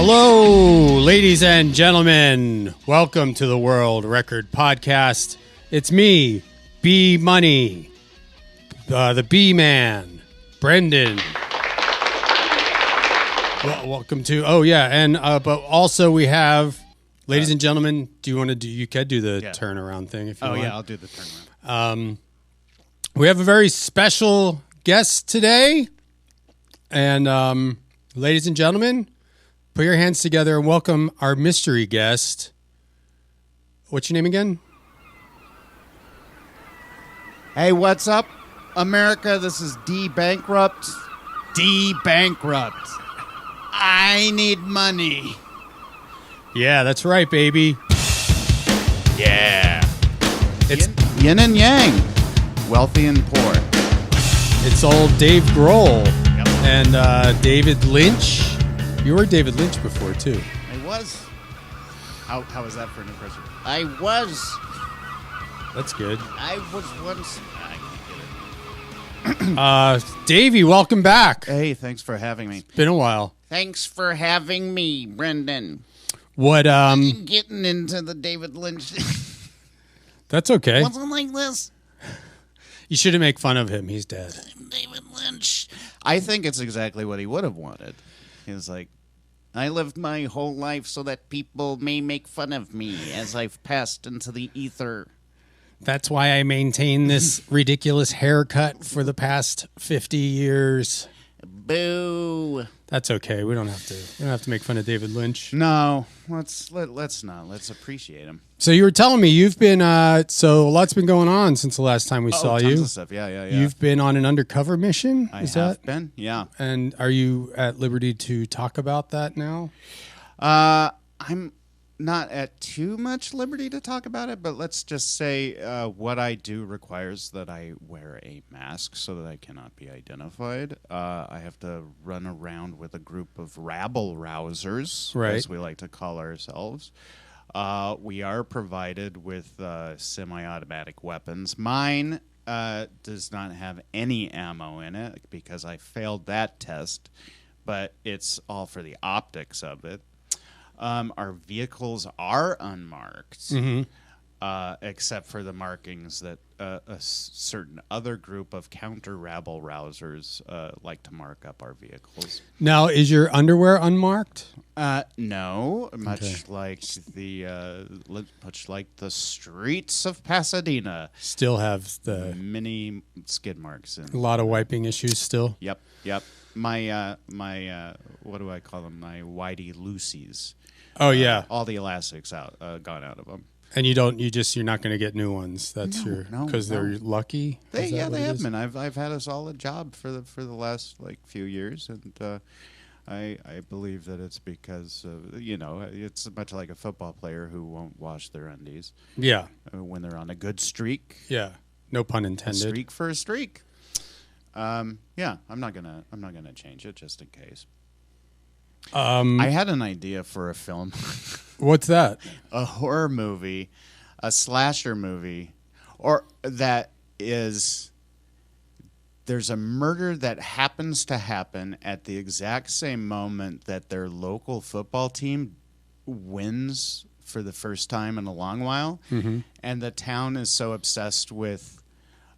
Hello, ladies and gentlemen. Welcome to the World Record Podcast. It's me, B Money, the B Man, Brendan. Welcome to. Oh yeah, and but also we have, ladies and gentlemen. Do you want to do? You could do the turnaround thing if you want. Oh yeah, I'll do the turnaround. We have a very special guest today, and ladies and gentlemen, put your hands together and welcome our mystery guest. What's your name again? Hey, what's up, America? This is D Bankrupt. D Bankrupt. I need money. Yeah, that's right, baby. Yeah. It's yin and yang. Wealthy and poor. It's old Dave Grohl. Yep. And David Lynch. You were David Lynch before, too. I was. How was that for an impression? I was. That's good. I was once. I can't get it. Davey, welcome back. Hey, thanks for having me. Been a while. Thanks for having me, Brendan. What, Getting into the David Lynch. That's okay. Wasn't like this. You shouldn't make fun of him. He's dead. David Lynch. I think it's exactly what he would have wanted. He was like, I lived my whole life so that people may make fun of me as I've passed into the ether. That's why I maintain this ridiculous haircut for the past 50 years. Boo. That's okay. We don't have to make fun of David Lynch. No, let's not. Let's appreciate him. So you were telling me you've been so a lot's been going on since the last time we saw tons you. Of stuff. Yeah. You've been on an undercover mission. I have been. Yeah. And are you at liberty to talk about that now? I'm not at too much liberty to talk about it, but let's just say what I do requires that I wear a mask so that I cannot be identified. I have to run around with a group of rabble-rousers, right, as we like to call ourselves. We are provided with semi-automatic weapons. Mine does not have any ammo in it because I failed that test, but it's all for the optics of it. Our vehicles are unmarked, except for the markings that a certain other group of counter rabble rousers like to mark up our vehicles. Now, is your underwear unmarked? No, much like the streets of Pasadena, still have the many skid marks and a lot of wiping issues still. Yep. My what do I call them? My Whitey Lucy's. Oh yeah, all the elastics gone out of them. And you're not going to get new ones. That's because they're lucky. They have been. I've had a solid job for the last few years, and I believe that it's because it's much like a football player who won't wash their undies. Yeah, when they're on a good streak. Yeah, no pun intended. A streak for a streak. I'm not gonna change it just in case. I had an idea for a film. What's that? A horror movie, a slasher movie, or that is there's a murder that happens to happen at the exact same moment that their local football team wins for the first time in a long while, and the town is so obsessed with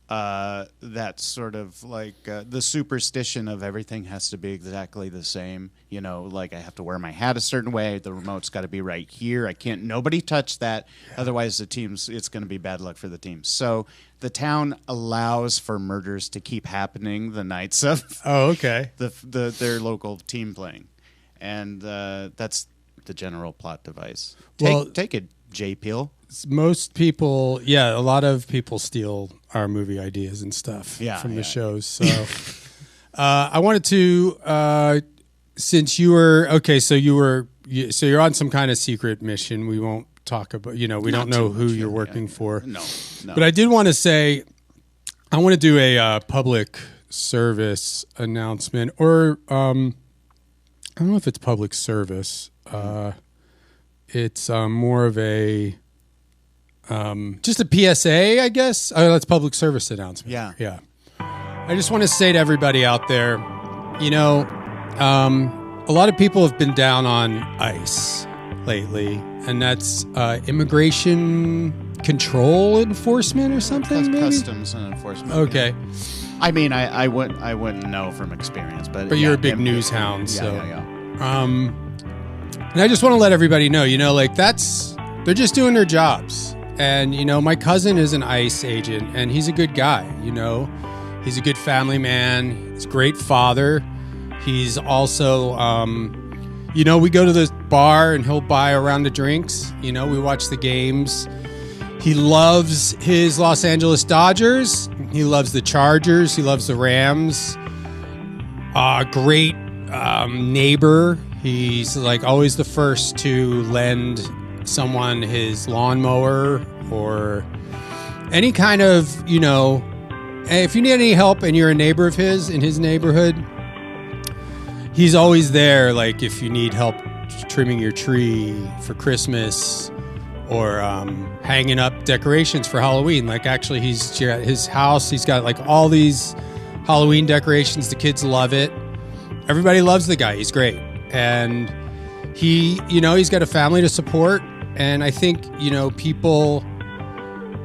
that sort of the superstition of everything has to be exactly the same. I have to wear my hat a certain way. The remote's got to be right here. Nobody touch that. Yeah. Otherwise it's going to be bad luck for the team. So the town allows for murders to keep happening the nights of their local team playing. And that's the general plot device. Take it, J. Peel. Most people, a lot of people steal our movie ideas and stuff from the shows. So I wanted to, since you were, so you're on some kind of secret mission. We won't talk about, we don't know who you're working for. No. But I did want to say, I want to do a public service announcement, or I don't know if it's public service. It's more of a just a PSA, I guess. Oh, that's public service announcement. Yeah. I just want to say to everybody out there, a lot of people have been down on ICE lately, and that's immigration control enforcement or something. Maybe? Customs and enforcement. Okay. Yeah. I mean, I wouldn't know from experience, but you're a big news hound, yeah, so. Yeah. And I just want to let everybody know, like they're just doing their jobs. And, my cousin is an ICE agent, and he's a good guy, He's a good family man. He's a great father. He's also, we go to the bar, and he'll buy a round of drinks. We watch the games. He loves his Los Angeles Dodgers. He loves the Chargers. He loves the Rams. Great neighbor. He's like always the first to lend someone his lawnmower or any kind of, if you need any help and you're a neighbor of his in his neighborhood, he's always there. Like if you need help trimming your tree for Christmas or hanging up decorations for Halloween. Like actually he's at his house. He's got like all these Halloween decorations. The kids love it. Everybody loves the guy. He's great. And he, he's got a family to support. And I think, people,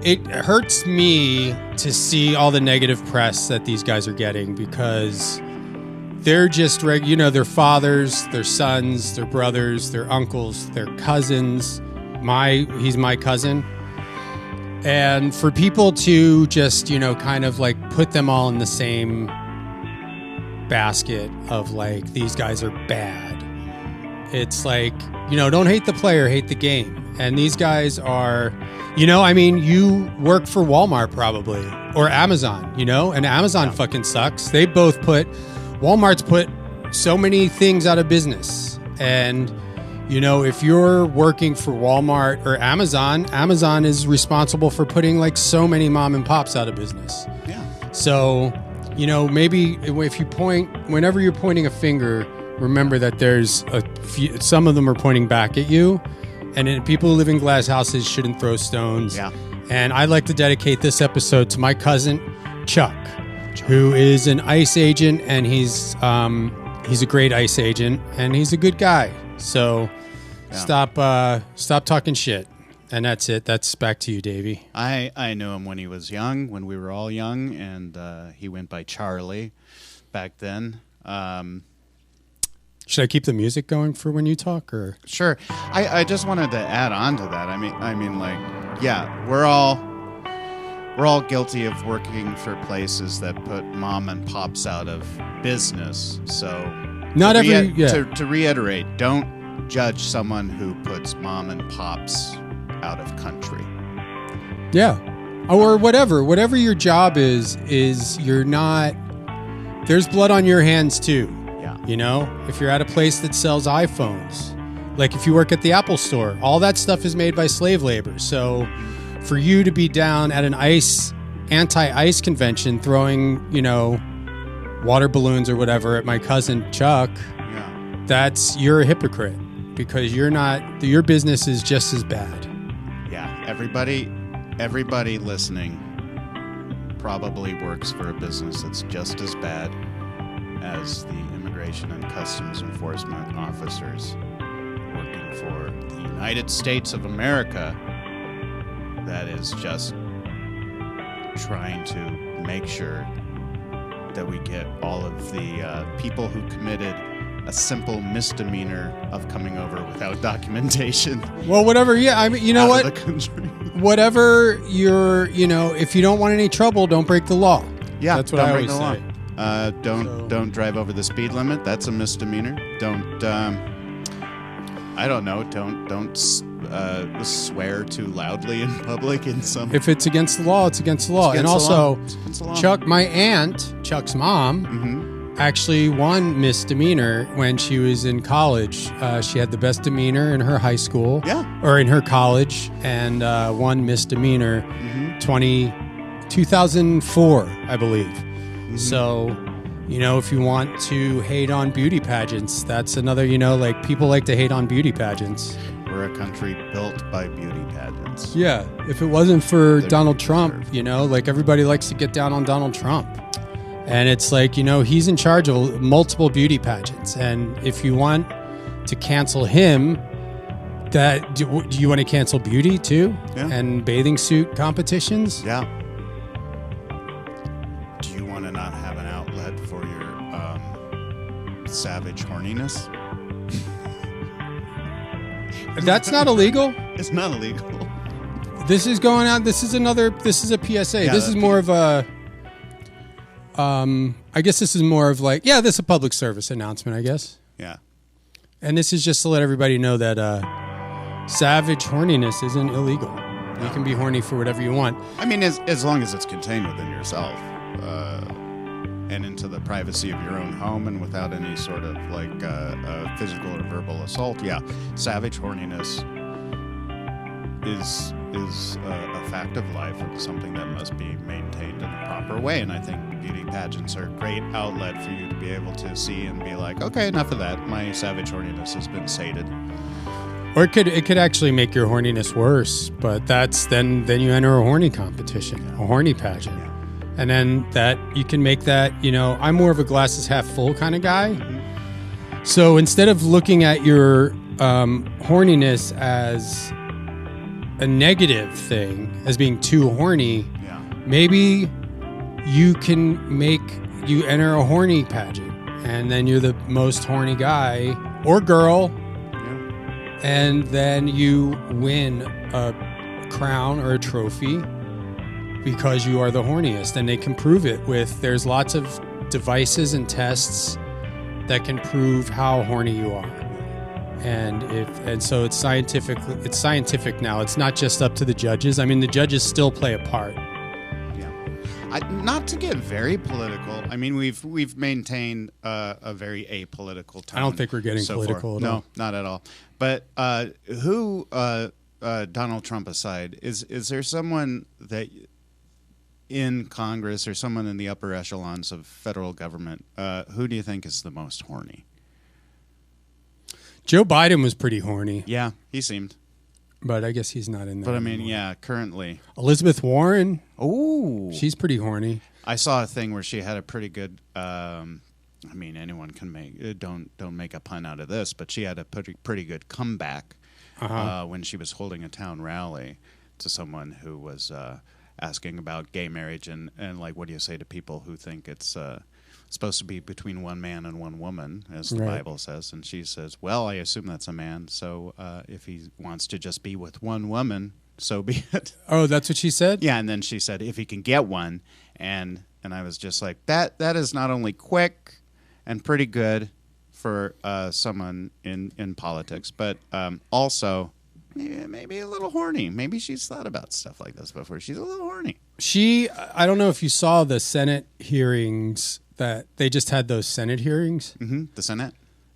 it hurts me to see all the negative press that these guys are getting because they're just, their fathers, their sons, their brothers, their uncles, their cousins. He's my cousin. And for people to just, kind of like put them all in the same basket of like, these guys are bad. It's like, don't hate the player, hate the game. And these guys are, you work for Walmart probably or Amazon, and Amazon fucking sucks. Walmart's put so many things out of business. And, if you're working for Walmart or Amazon is responsible for putting like so many mom and pops out of business. Yeah. So, maybe whenever you're pointing a finger, remember that there's some of them are pointing back at you. And people who live in glass houses shouldn't throw stones. Yeah. And I'd like to dedicate this episode to my cousin, Chuck, who is an ICE agent, and he's a great ICE agent, and he's a good guy. So stop talking shit. And that's it. That's back to you, Davey. I knew him when he was young, when we were all young, and he went by Charlie back then. Should I keep the music going for when you talk, or? Sure. I just wanted to add on to that. I mean, like, yeah, we're all guilty of working for places that put mom and pops out of business. So, to reiterate, don't judge someone who puts mom and pops out of country. Yeah, or whatever your job is you're not. There's blood on your hands too. If you're at a place that sells iPhones, like if you work at the Apple store, all that stuff is made by slave labor. So for you to be down at an anti-ICE convention throwing, water balloons or whatever at my cousin Chuck, you're a hypocrite because your business is just as bad. Yeah, everybody listening probably works for a business that's just as bad as the Immigration and Customs Enforcement officers working for the United States of America that is just trying to make sure that we get all of the people who committed a simple misdemeanor of coming over without documentation. Well, whatever. Yeah, I mean, you know what? Of the country. Whatever if you don't want any trouble, don't break the law. Yeah, that's what I always say. Don't drive over the speed limit. That's a misdemeanor. Don't swear too loudly in public in some. If it's against the law, it's against the law. And also, Chuck, my aunt, Chuck's mom, actually won misdemeanor when she was in college. She had the best demeanor in her high school, or in her college, and won misdemeanor 2004, I believe. So, if you want to hate on beauty pageants, that's another, like people like to hate on beauty pageants. We're a country built by beauty pageants. Yeah. If it wasn't for Donald Trump, like everybody likes to get down on Donald Trump. And it's like, he's in charge of multiple beauty pageants. And if you want to cancel him, do you want to cancel beauty too? Yeah. And bathing suit competitions? Yeah. Do you want to not have an outlet for your savage horniness? That's not illegal. It's not illegal. This is going out. This is a PSA. Yeah, this is more of a, I guess this is more of like, this is a public service announcement, I guess. Yeah. And this is just to let everybody know that savage horniness isn't illegal. You can be horny for whatever you want. I mean, as long as it's contained within yourself and into the privacy of your own home and without any sort of like physical or verbal assault. Yeah, savage horniness is a fact of life and something that must be maintained in a proper way. And I think beauty pageants are a great outlet for you to be able to see and be like, okay, enough of that. My savage horniness has been sated. Or it could actually make your horniness worse, but that's then you enter a horny competition, a horny pageant. Yeah. And then that you can make that, I'm more of a glasses half full kind of guy. Mm-hmm. So instead of looking at your horniness as a negative thing, as being too horny, maybe you enter a horny pageant and then you're the most horny guy or girl. And then you win a crown or a trophy because you are the horniest. And they can prove it there's lots of devices and tests that can prove how horny you are. And so it's scientific now. It's not just up to the judges. I mean, the judges still play a part. Not to get very political. I mean, we've maintained a very apolitical tone. I don't think we're getting political at all. No, not at all. But who, Donald Trump aside, is there someone that in Congress or someone in the upper echelons of federal government, who do you think is the most horny? Joe Biden was pretty horny. Yeah, he seemed. But I guess he's not in there. But I mean, anymore. Currently. Elizabeth Warren. Oh. She's pretty horny. I saw a thing where she had a pretty good, I mean, anyone can don't make a pun out of this, but she had a pretty good comeback when she was holding a town rally to someone who was asking about gay marriage and like, what do you say to people who think it's supposed to be between one man and one woman, as the Bible says? And she says, well, I assume that's a man, so if he wants to just be with one woman, so be it. Oh, that's what she said? Yeah, and then she said, if he can get one, and I was just like, that is not only quick and pretty good for someone in politics, but also maybe a little horny. Maybe she's thought about stuff like this before. She's a little horny. I don't know if you saw the Senate hearings, that they just had those Senate hearings. Mm-hmm. The Senate?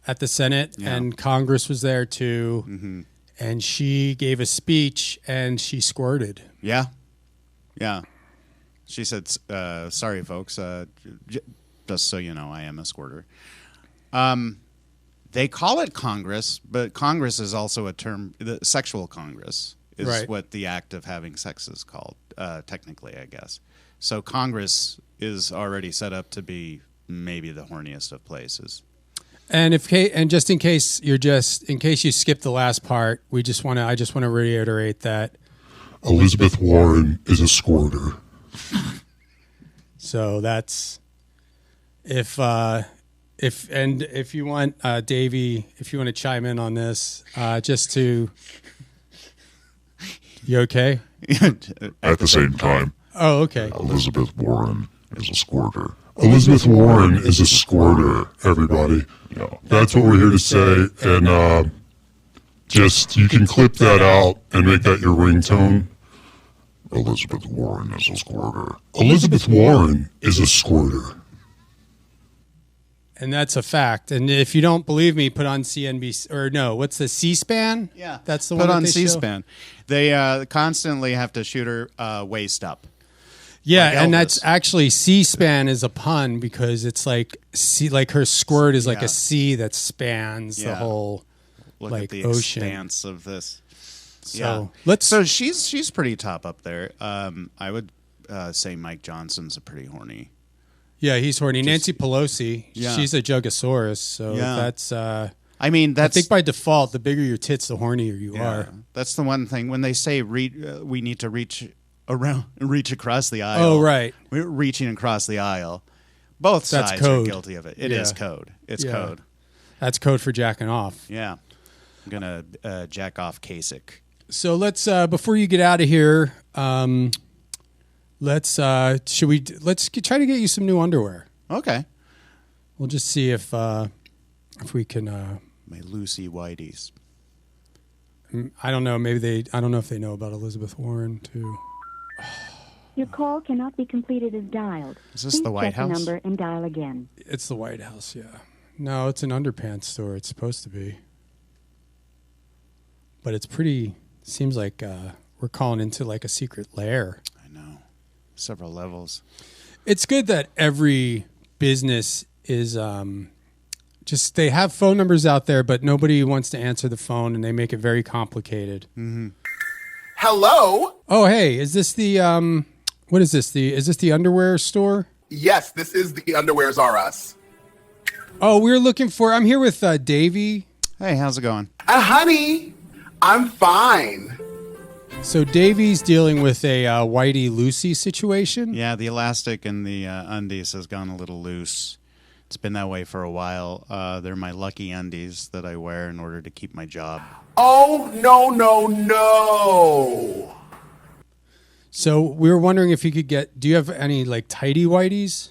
At the Senate, and Congress was there too. Mm-hmm. And she gave a speech and she squirted. Yeah. Yeah. She said, sorry, folks, just so you know, I am a squirter. They call it Congress, but Congress is also a term. The sexual Congress is what the act of having sex is called, technically, I guess. So Congress is already set up to be maybe the horniest of places. And just in case you skipped the last part, I just want to reiterate that Elizabeth Warren is a squirter. So that's if you want Davey, if you want to chime in on this, just to you okay? At the same time. Oh, okay. Elizabeth Warren is a squirter. Elizabeth Warren is a squirter, everybody. Yeah. That's what we're here to say. And just, you can clip that out and make that your ringtone. Elizabeth Warren is a squirter. Elizabeth Warren is a squirter. And that's a fact. And if you don't believe me, put on CNBC, or no, what's the C-SPAN? Yeah. That's the put one on that they C-SPAN. Show? They constantly have to shoot her waist up. Yeah, like and that's actually C-SPAN is a pun because it's like her squirt is like a C that spans the whole Look at the ocean. Expanse of this. So So she's pretty top up there. I would say Mike Johnson's a pretty horny. Yeah, he's horny. Nancy Pelosi, Yeah. she's a Jugosaurus, so Yeah. that's. I mean, I think by default, the bigger your tits, the hornier you are. That's the one thing when they say we need to reach across the aisle. Oh, right. We're reaching across the aisle. Both That's sides code. are guilty of it. It is code. It's code. That's code for jacking off. Yeah. I'm going to jack off Kasich. So let's before you get out of here, let's try to get you some new underwear. Okay. We'll just see if we can. My Lucy Whiteys. I don't know. I don't know if they know about Elizabeth Warren too. Your call cannot be completed as dialed. Is this the White House? Please check the number and dial again. It's the White House. Yeah. No, it's an underpants store. It's supposed to be, but it's pretty. Seems like we're calling into like a secret lair. I know. Several levels. It's good that every business is just they have phone numbers out there, but nobody wants to answer the phone, and they make it very complicated. Mm-hmm. Hello? Oh, hey, is this the what is this? Is this the underwear store? Yes, this is the Underwears R Us. Oh, we're looking for. I'm here with Davey. Hey, how's it going? Honey, I'm fine. So Davey's dealing with a Whitey Lucy situation. Yeah, the elastic in the undies has gone a little loose. It's been that way for a while. They're my lucky undies that I wear in order to keep my job. Oh, no. So we were wondering if you could get. Do you have any like tidy Whiteys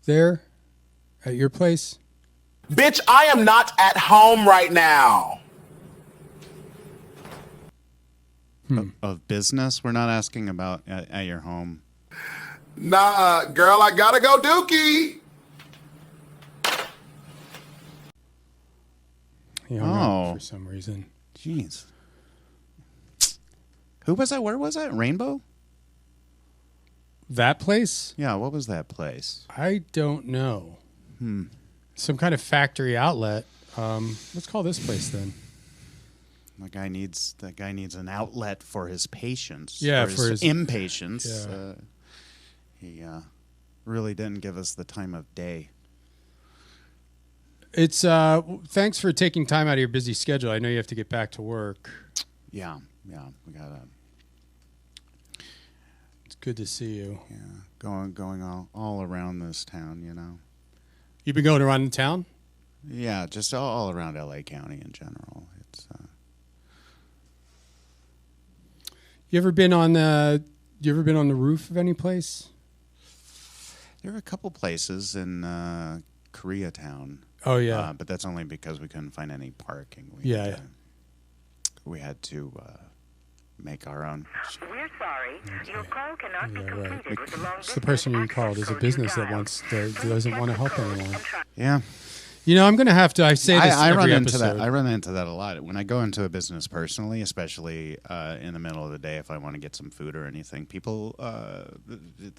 there at your place? Bitch, I am not at home right now. Of business? We're not asking about at your home. Nah, girl, I gotta go dookie. He hung up for some reason. Jeez. Who was that? Where was that? Rainbow? That place? Yeah, what was that place? I don't know. Some kind of factory outlet. Let's call this place then. That guy needs an outlet for his patience. Yeah, for his impatience. Yeah. He really didn't give us the time of day. It's thanks for taking time out of your busy schedule. I know you have to get back to work. Yeah, we gotta. It's good to see you. Yeah, going all around this town, you know. You've been going around the town? Yeah, just all around LA County in general. It's. You ever been on the roof of any place? There are a couple places in Koreatown. Oh yeah, but that's only because we couldn't find any parking. We had to make our own. We're sorry. Your call cannot be completed with the long it's the person you called is a business that doesn't want to help anyone. Yeah. You know, I'm going to have to. I say this I every run episode. into that. I run into that a lot when I go into a business personally, especially in the middle of the day if I want to get some food or anything. People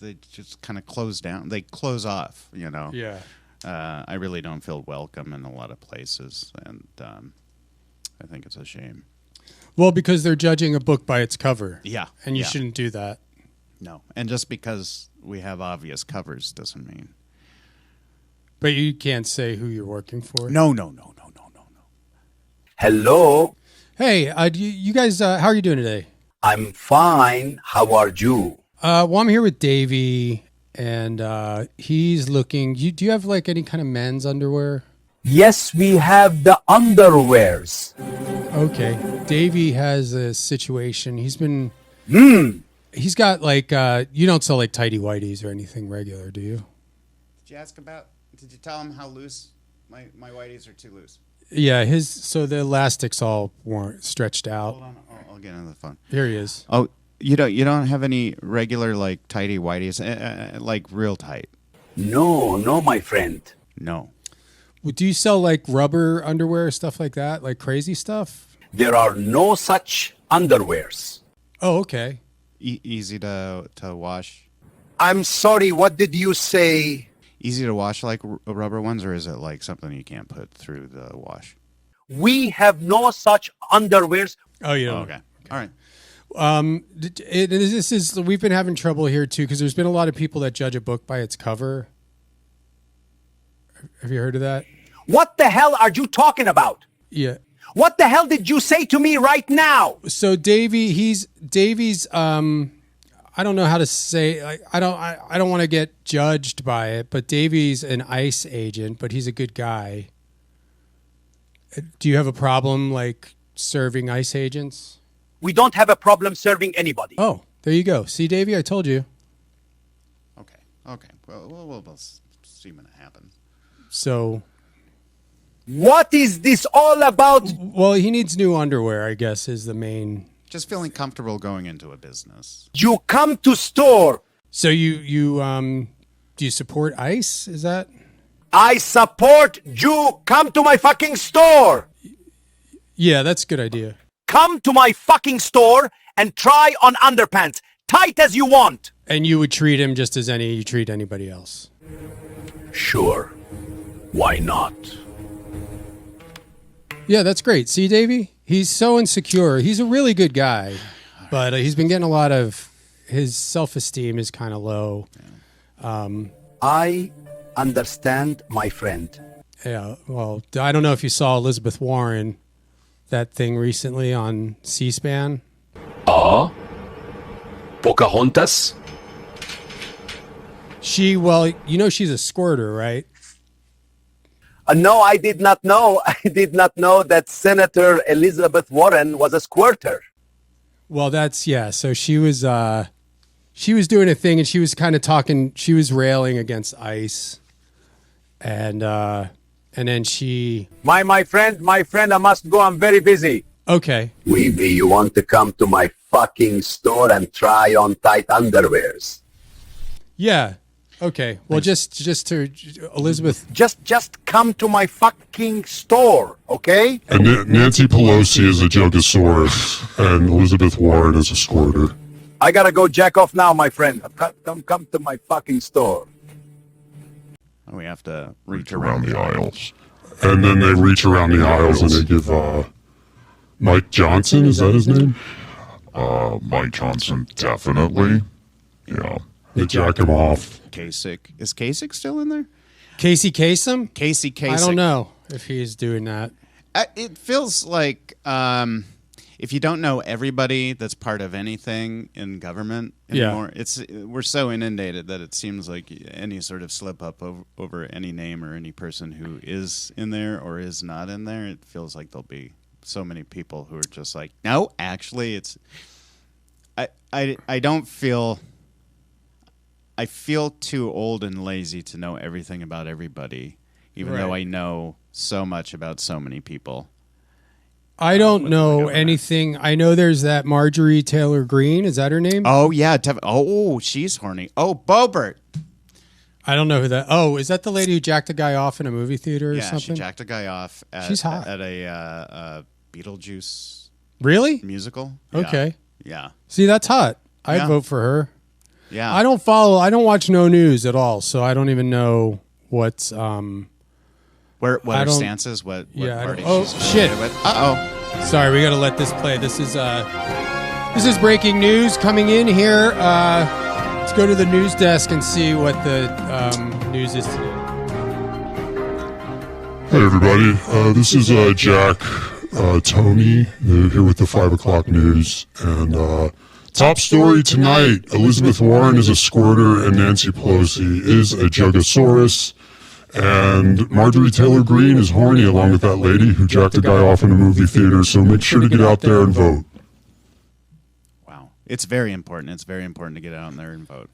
they just kind of close down. They close off. You know. Yeah. I really don't feel welcome in a lot of places, and I think it's a shame. Well, because they're judging a book by its cover. Yeah. And you shouldn't do that. No. And just because we have obvious covers doesn't mean. But you can't say who you're working for. No. Hello? Hey, you guys, how are you doing today? I'm fine. How are you? Well, I'm here with Davey, and he's looking. Do you have like any kind of men's underwear? Yes, we have the underwears. Okay. Davey has a situation. He's been. He's got like. You don't sell like tidy whities or anything regular, do you? Did you ask about? Did you tell him how loose my whiteys are too loose? Yeah, so the elastics all weren't stretched out. Hold on, I'll get into the phone. Here he is. Oh, you don't have any regular like tidy whiteys, like real tight? No, my friend. No. Well, do you sell like rubber underwear, stuff like that, like crazy stuff? There are no such underwears. Oh, okay. Easy to wash. I'm sorry, what did you say? Easy to wash like rubber ones, or is it like something you can't put through the wash? We have no such underwears. Oh, yeah. Okay. All right. We've been having trouble here too because there's been a lot of people that judge a book by its cover. Have you heard of that? What the hell are you talking about? Yeah. What the hell did you say to me right now? So Davies. I don't know how to say. I don't want to get judged by it, but Davies an ICE agent, but he's a good guy. Do you have a problem like serving ICE agents? We don't have a problem serving anybody. Oh, there you go. See, Davey, I told you. Okay. Well, we'll see when it happens. So, what is this all about? Well, he needs new underwear, I guess, is the main. Just feeling comfortable going into a business. You come to store. So you do you support ICE? Is that? I support you. Come to my fucking store. Yeah, that's a good idea. Come to my fucking store and try on underpants, tight as you want. And you would treat him just as you treat anybody else. Sure. Why not? Yeah, that's great. See, Davey? He's so insecure. He's a really good guy, but he's been getting a lot of his self-esteem is kind of low. I understand, my friend. Yeah, well, I don't know if you saw Elizabeth Warren, that thing recently on C-SPAN. Pocahontas? She's a squirter, right? No, I did not know. I did not know that Senator Elizabeth Warren was a squirter. Well, so she was doing a thing and she was kind of talking, she was railing against ICE. And then she... My friend, I must go. I'm very busy. Okay. Weeby, you want to come to my fucking store and try on tight underwears? Yeah. Okay. Well, just to Elizabeth. Just come to my fucking store, okay? And Nancy Pelosi is a Jugosaurus, and Elizabeth Warren is a squirter. I gotta go jack off now, my friend. Come to my fucking store. We have to reach around the aisles. And then they reach around the aisles and they give Mike Johnson, is that his name? Mike Johnson, definitely. Yeah. They jack him off. Kasich. Is Kasich still in there? Casey Kasem? Casey Kasich. I don't know if he's doing that. It feels like if you don't know everybody that's part of anything in government anymore, we're so inundated that it seems like any sort of slip up over any name or any person who is in there or is not in there, it feels like there'll be so many people who are just like, no, actually, it's. I don't feel. I feel too old and lazy to know everything about everybody, even though I know so much about so many people. I don't know anything. I know there's that Marjorie Taylor Greene. Is that her name? Oh, yeah. She's horny. Oh, Bobert. I don't know who that... Oh, is that the lady who jacked a guy off in a movie theater or something? Yeah, she jacked a guy off She's hot. At a Beetlejuice musical. Okay. Yeah. See, that's hot. I'd vote for her. Yeah. I don't watch no news at all, so I don't even know what's... what her stance is, what party she's shit. with. Uh-oh. Sorry, we got to let this play. This is breaking news coming in here. Let's go to the news desk and see what the news is today. Hey, everybody. This is Jack, Tony, here with the 5 o'clock news. And top story tonight, Elizabeth Warren is a squirter and Nancy Pelosi is a Jugosaurus. And Marjorie Taylor Greene is horny along with that lady who jacked a guy off in a movie theater. So make sure to get out there and vote. Wow. It's very important. It's very important to get out there and vote.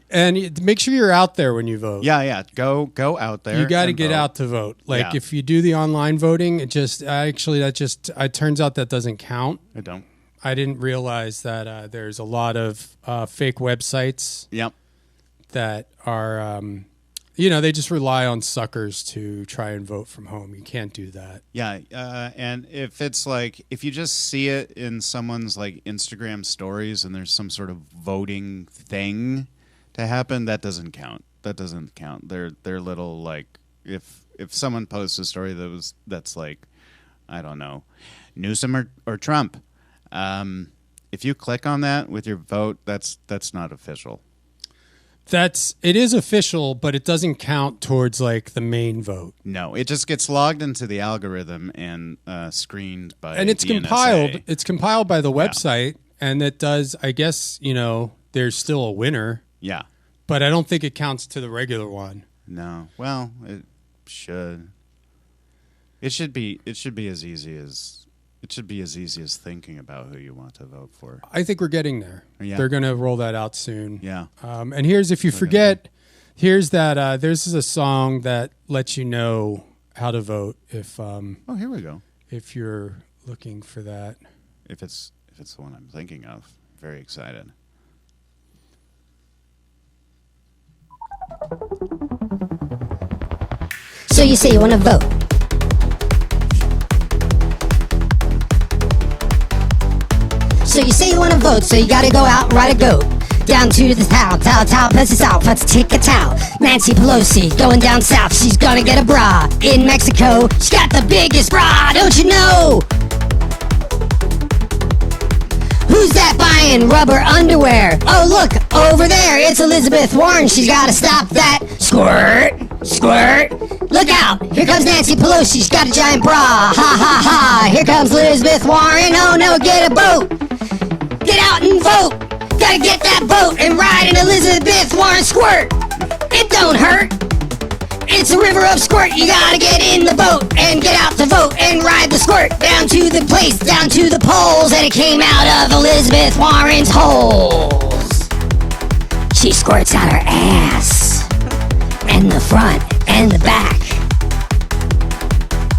And make sure you're out there when you vote. Yeah. Go out there. You got to get out to vote. Like if you do the online voting, it turns out that doesn't count. It don't. I didn't realize that there's a lot of fake websites. Yep. That are, they just rely on suckers to try and vote from home. You can't do that. Yeah, and if you just see it in someone's like Instagram stories and there's some sort of voting thing to happen, that doesn't count. That doesn't count. They're little like if someone posts a story that's like, I don't know, Newsom or Trump. if you click on that with your vote, that's not official. It is official, but it doesn't count towards like the main vote. No, it just gets logged into the algorithm and screened by. And it's the compiled. NSA. It's compiled by the website, and it does. I guess there's still a winner. Yeah. But I don't think it counts to the regular one. No. Well, it should. It should be as easy as thinking about who you want to vote for. I think we're getting there. Yeah. They're going to roll that out soon. Yeah. And here's, if you forget, here's that. This is a song that lets you know how to vote if. Oh, here we go. If you're looking for that. If it's the one I'm thinking of, very excited. So you say you want to vote. So you say you want to vote, so you gotta go out and ride a goat. Down to the town, Pussy South, let's take a town. Nancy Pelosi, going down south, she's gonna get a bra. In Mexico, she's got the biggest bra, don't you know? Who's that buying rubber underwear? Oh look, over there, it's Elizabeth Warren, she's gotta stop that. Squirt, squirt, look out, here comes Nancy Pelosi, she's got a giant bra. Ha ha ha, here comes Elizabeth Warren, oh no, get a boat. Get out and vote. Gotta get that vote and ride an Elizabeth Warren squirt. It don't hurt. It's a river of squirt. You gotta get in the boat and get out to vote and ride the squirt down to the place, down to the polls, and it came out of Elizabeth Warren's holes. She squirts out her ass and the front and the back.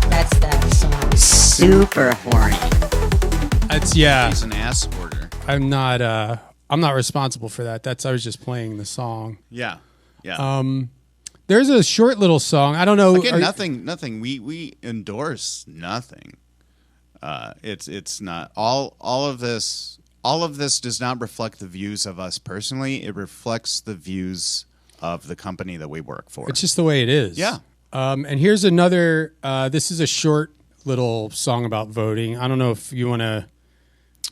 That's that song. Super horny. He's an ass squirter. I'm not responsible for that. I was just playing the song. Yeah. There's a short little song. I don't know. Again, nothing. We endorse nothing. It's not all of this. All of this does not reflect the views of us personally. It reflects the views of the company that we work for. It's just the way it is. Yeah. And here's another. This is a short little song about voting. I don't know if you want to.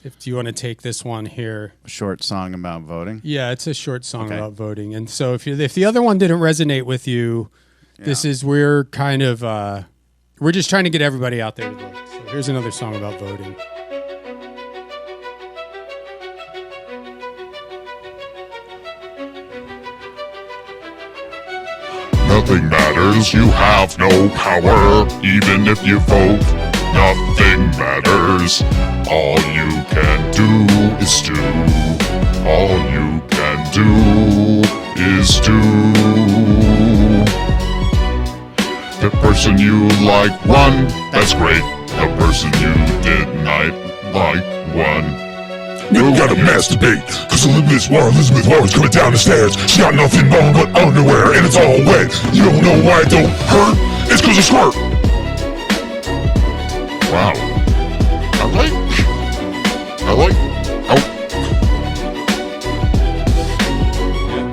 If you want to take this one here. A short song about voting? Yeah, it's a short song about voting. And so if the other one didn't resonate with you, we're kind of we're just trying to get everybody out there to vote. So here's another song about voting. Nothing matters, you have no power, even if you vote. Nothing matters, all you can do is do. All you can do is do. The person you like won, that's great. The person you didn't like won. You gotta masturbate, cause Elizabeth Warren's coming down the stairs. She got nothing on but underwear and it's all wet. You don't know why it don't hurt? It's cause of squirt. Wow.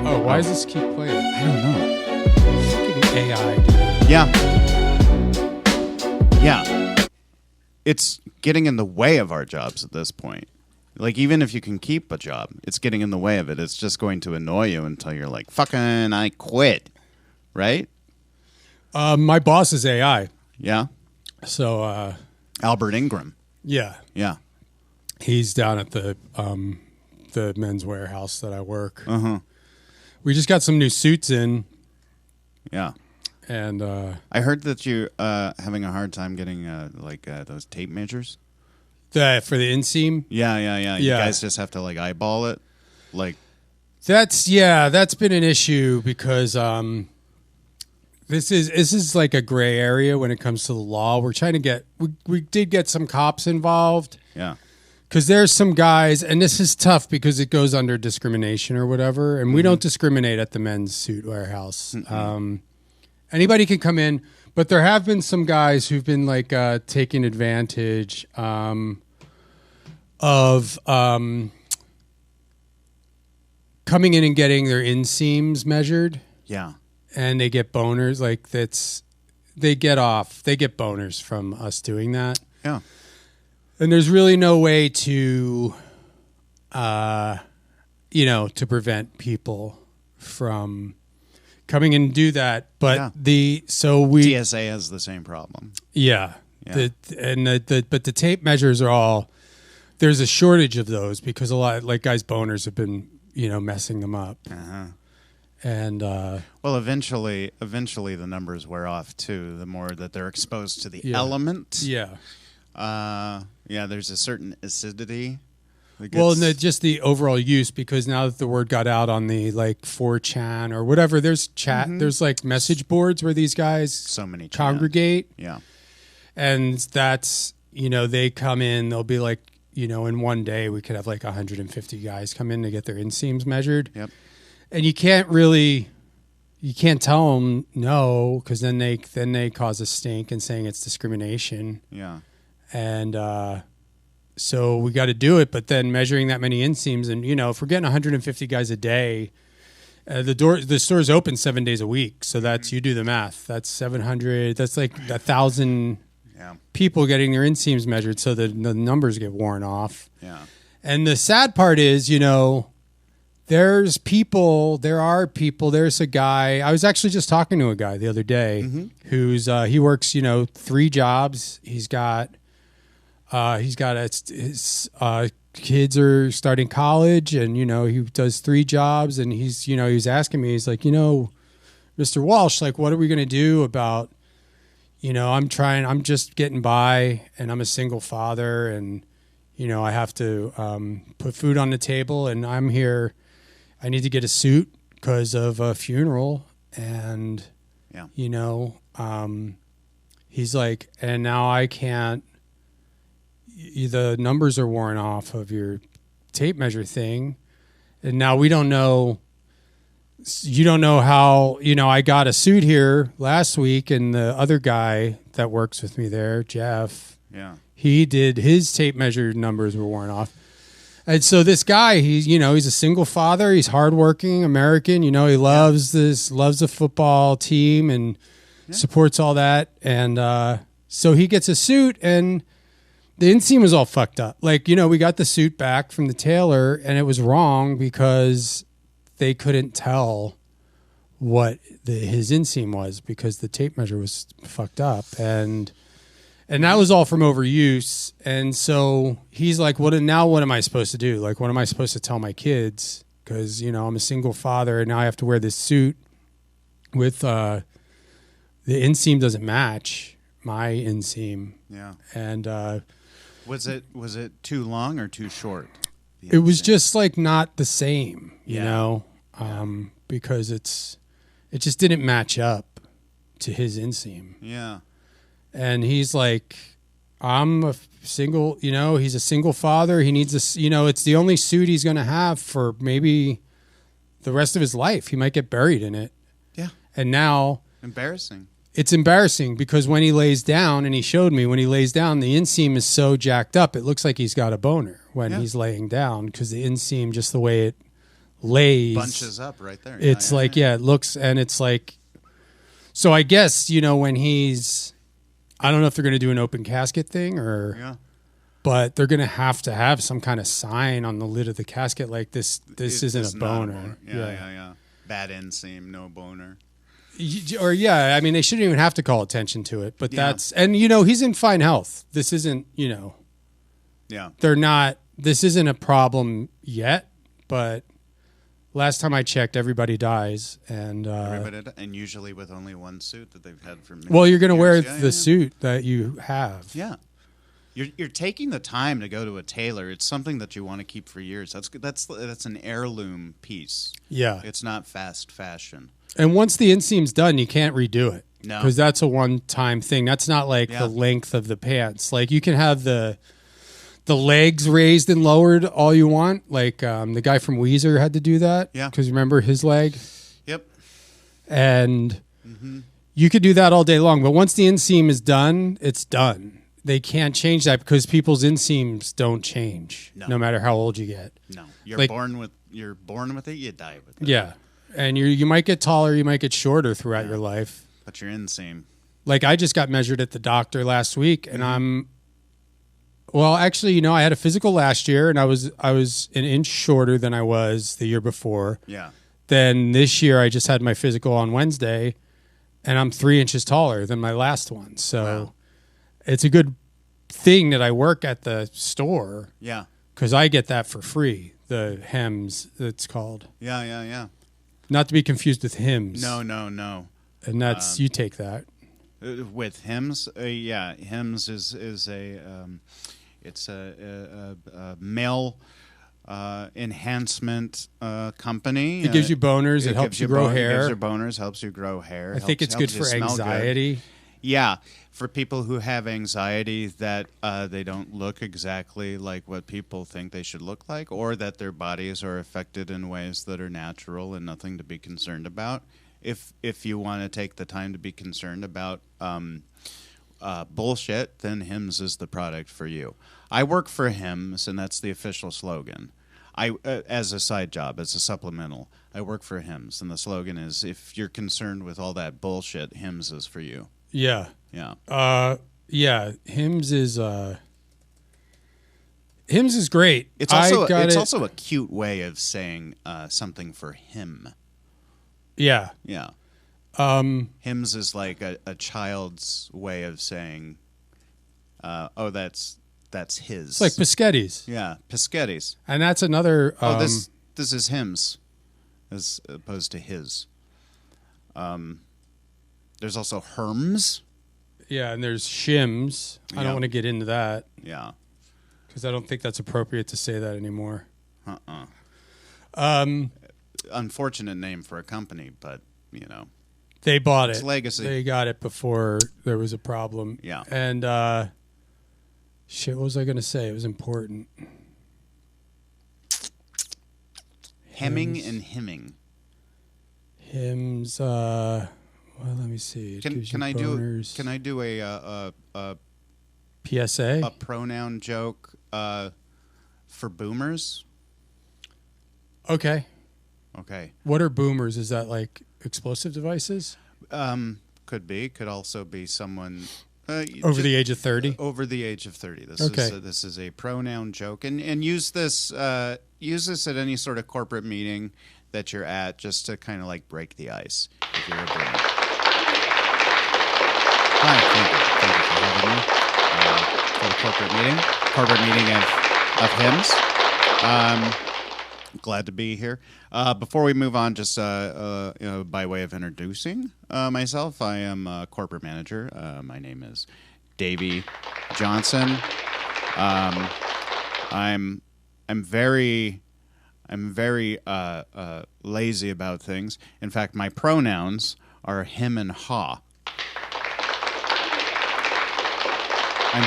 Oh, why does this keep playing? I don't know. Look at the AI, dude. Yeah. It's getting in the way of our jobs at this point. Like, even if you can keep a job, it's getting in the way of it. It's just going to annoy you until you're like, fucking, I quit. Right? My boss is AI. Yeah. So, Albert Ingram. Yeah. Yeah. He's down at the men's warehouse that I work. Uh-huh. We just got some new suits in. Yeah. And I heard that you're having a hard time getting those tape measures. For the inseam? Yeah. You guys just have to eyeball it. That's been an issue because this is like a gray area when it comes to the law. We're trying to get we did get some cops involved. Yeah. Because there's some guys, and this is tough because it goes under discrimination or whatever, and we don't discriminate at the men's suit warehouse. Anybody can come in, but there have been some guys who've been taking advantage of coming in and getting their inseams measured. Yeah. And they get boners. They get boners from us doing that. Yeah. And there's really no way to you know, to prevent people from coming in and do that. But TSA has the same problem. Yeah. But the tape measures are all, there's a shortage of those because a lot, like guys' boners have been, you know, messing them up. And well, eventually the numbers wear off too. The more that they're exposed to the element. Yeah. There's a certain acidity. Well, and just the overall use, because now that the word got out on the like 4chan or whatever, there's chat, there's like message boards where these guys congregate. Yeah. And that's, you know, they come in, they'll be like, you know, in one day we could have like 150 guys come in to get their inseams measured. Yep. And you can't tell them no, because then they cause a stink and saying it's discrimination. Yeah. And so we got to do it, but then measuring that many inseams, and you know, if we're getting 150 guys a day, the store's open 7 days a week, so that's, you do the math. That's 700. That's like 1,000 people getting their inseams measured, so the numbers get worn off. Yeah. And the sad part is, you know, there are people. There's a guy. I was actually just talking to a guy the other day who's he works, you know, 3 jobs. He's got his kids are starting college, and you know, he does 3 jobs, and he's asking me, he's like, you know, Mr. Walsh, like, what are we going to do about, you know, I'm just getting by, and I'm a single father, and you know, I have to put food on the table, and I'm here. I need to get a suit because of a funeral, and you know, he's like, and now I can't. The numbers are worn off of your tape measure thing, and now we don't know. You don't know how, you know, I got a suit here last week, and the other guy that works with me there, Jeff, he did his tape measure numbers were worn off. And so this guy, he's a single father, he's hardworking American, you know, he loves the football team and supports all that. And so he gets a suit, and the inseam was all fucked up. Like, you know, we got the suit back from the tailor, and it was wrong because they couldn't tell what his inseam was because the tape measure was fucked up. And that was all from overuse. And so he's like, what am I supposed to do? Like, what am I supposed to tell my kids? Because, you know, I'm a single father, and now I have to wear this suit with the inseam doesn't match my inseam. Yeah. And was it too long or too short? It was just like not the same, you know, because it just didn't match up to his inseam. Yeah. And he's like, I'm a single, you know, he's a single father. He needs a, you know, it's the only suit he's going to have for maybe the rest of his life. He might get buried in it. Yeah. And now embarrassing. It's embarrassing because when he lays down, and he showed me when he lays down, the inseam is so jacked up. It looks like he's got a boner when he's laying down because the inseam, just the way it lays, bunches up right there. It's it looks, and it's like, so I guess, you know, when he's, I don't know if they're going to do an open casket thing but they're going to have some kind of sign on the lid of the casket like this isn't a boner. Yeah. Bad inseam, no boner. Or I mean, they shouldn't even have to call attention to it, but that's, and you know, he's in fine health. This isn't, you know, this isn't a problem yet, but last time I checked, everybody dies, and usually with only one suit that they've had for many well, you're going to wear years. the suit that you have. Yeah. You're taking the time to go to a tailor. It's something that you want to keep for years. That's an heirloom piece. Yeah. It's not fast fashion. And once the inseam's done, you can't redo it. No. Because that's a one-time thing. That's not like the length of the pants. Like, you can have the legs raised and lowered all you want. Like, the guy from Weezer had to do that. Yeah. Because remember his leg? Yep. And you could do that all day long. But once the inseam is done, it's done. They can't change that because people's inseams don't change no matter how old you get. No. You're born with it, you die with it. Yeah. And you might get taller, you might get shorter throughout your life. But your inseam. Like, I just got measured at the doctor last week, and Well, actually, I had a physical last year, and I was an inch shorter than I was the year before. Yeah. Then this year, I just had my physical on Wednesday, and I'm 3 inches taller than my last one. So it's a good thing that I work at the store. Yeah. Because I get that for free. The HIMSS, it's called. Yeah. Not to be confused with HIMSS. No. And that's you take that. With HIMSS, HIMSS is it's a male enhancement company. It gives you boners. It helps you grow hair. It gives you boners. Helps you grow hair. I think it's good for anxiety. Good. Yeah, for people who have anxiety that they don't look exactly like what people think they should look like, or that their bodies are affected in ways that are natural and nothing to be concerned about. If you want to take the time to be concerned about bullshit, then HIMSS is the product for you. I work for HIMSS, and that's the official slogan. I as a side job, as a supplemental, I work for HIMSS, and the slogan is, if you're concerned with all that bullshit, HIMSS is for you. Yeah. Yeah. HIMSS is great. It's also a cute way of saying something for him. Yeah. Yeah. HIMSS is like a child's way of saying, that's his. It's like Piscetti's. Yeah, Piscetti's. And that's another... this is HIMSS as opposed to his. There's also HIMSS. Yeah, and there's shims. I don't want to get into that. Yeah. Because I don't think that's appropriate to say that anymore. Unfortunate name for a company, but, They bought it. It's legacy. They got it before there was a problem. Yeah. And, what was I going to say? It was important. Hemming and hemming. HIMSS, well, let me see. Can I do a PSA? A pronoun joke for boomers? Okay. Okay. What are boomers? Is that like explosive devices? Could be. Could also be someone over the age of 30. Over the age of 30. This is a pronoun joke, and use this at any sort of corporate meeting that you're at, just to kind of like break the ice. If you're a boomer. Hi, thank you for having me for the corporate meeting of HIMSS. Glad to be here. Before we move on, just by way of introducing myself, I am a corporate manager. My name is Davey Johnson. I'm very lazy about things. In fact, my pronouns are him and ha. I'm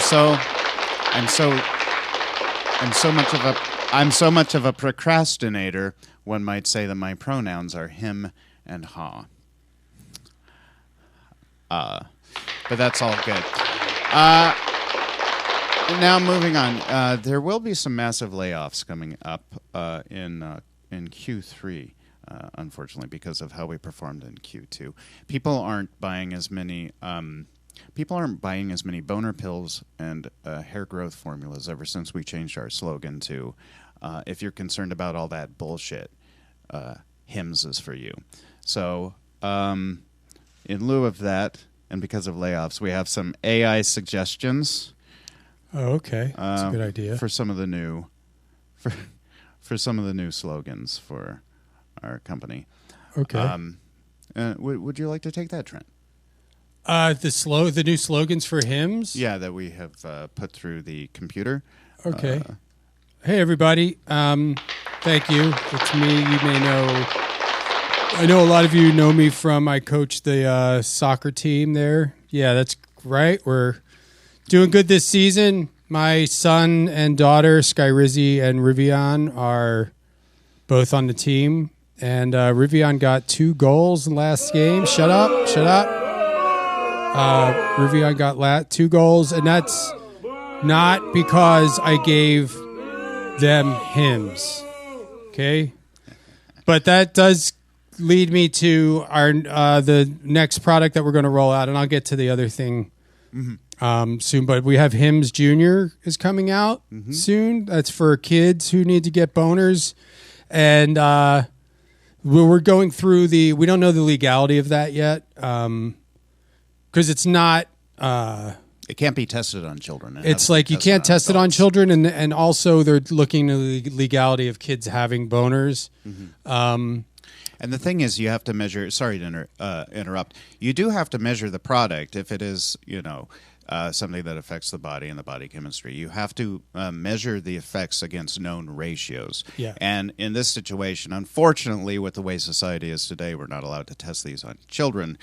so much of a procrastinator, one might say that my pronouns are him and ha. But that's all good. Now moving on, there will be some massive layoffs coming up in Q3, unfortunately, because of how we performed in Q2. People aren't buying as many boner pills and hair growth formulas ever since we changed our slogan to, if you're concerned about all that bullshit, HIMSS is for you. So in lieu of that, and because of layoffs, we have some AI suggestions. Oh, okay. That's a good idea. For some of the new slogans for our company. Okay. Would you like to take that, Trent? The new slogans for HIMSS? Yeah, that we have put through the computer. Okay. Hey, everybody. Thank you. It's me. You may know. I know a lot of you know me from I coach the soccer team there. Yeah, that's right. We're doing good this season. My son and daughter, Skyrizzy and Rivian, are both on the team. And Rivian got 2 goals in the last game. Shut up. Rivian got 2 goals, and that's not because I gave them HIMSS. Okay? But that does lead me to our the next product that we're going to roll out, and I'll get to the other thing soon. But we have HIMSS Junior is coming out soon. That's for kids who need to get boners. And we're going through we don't know the legality of that yet because it's not... it can't be tested on children. It's like you can't test it on children, and also they're looking at the legality of kids having boners. And the thing is, you have to measure. Sorry to interrupt. You do have to measure the product if it is, something that affects the body and the body chemistry. You have to measure the effects against known ratios. Yeah. And in this situation, unfortunately, with the way society is today, we're not allowed to test these on children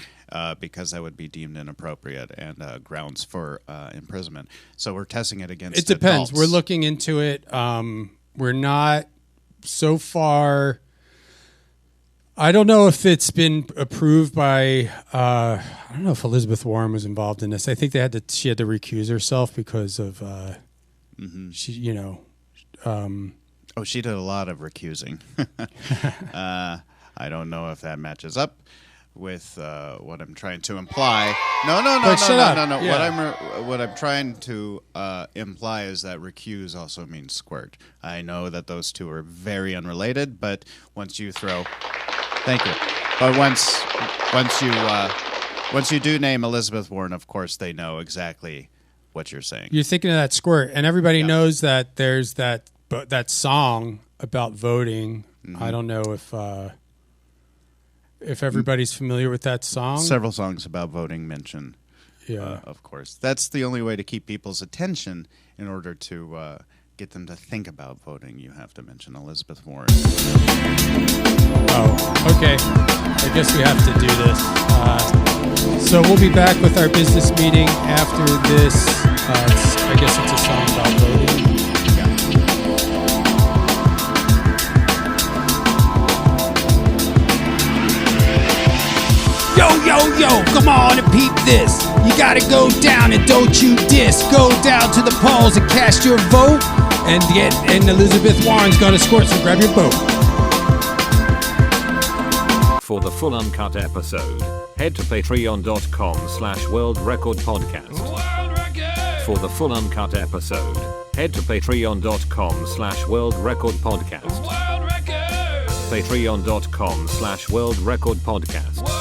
because that would be deemed inappropriate and grounds for imprisonment. So we're testing it against. It depends. Adults. We're looking into it. We're not so far. I don't know if it's been approved by. I don't know if Elizabeth Warren was involved in this. I think she had to recuse herself because of. She, Oh, she did a lot of recusing. I don't know if that matches up with what I'm trying to imply. No. Yeah. What I'm trying to imply is that recuse also means squirt. I know that those two are very unrelated, but once you throw, thank you. But once you do name Elizabeth Warren, of course they know exactly what you're saying. You're thinking of that squirt, and everybody knows that there's that song about voting. I don't know if everybody's familiar with that song. Several songs about voting mention, of course. That's the only way to keep people's attention in order to get them to think about voting. You have to mention Elizabeth Warren. Oh, okay. I guess we have to do this. So we'll be back with our business meeting after this. I guess it's a song about voting. Yo, come on and peep this. You gotta go down and don't you diss. Go down to the polls and cast your vote. And Elizabeth Warren's gonna squirt, so grab your boat. For the full uncut episode, head to patreon.com/worldrecordpodcast. For the full uncut episode, head to patreon.com/worldrecordpodcast. Patreon.com/worldrecordpodcast.